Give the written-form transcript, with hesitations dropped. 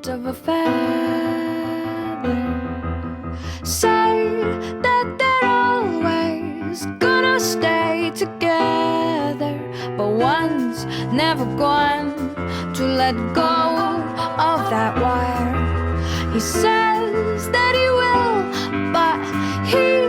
of a feather. Say that they're always gonna stay together, but one's never going to let go of that wire. He says that he will, but he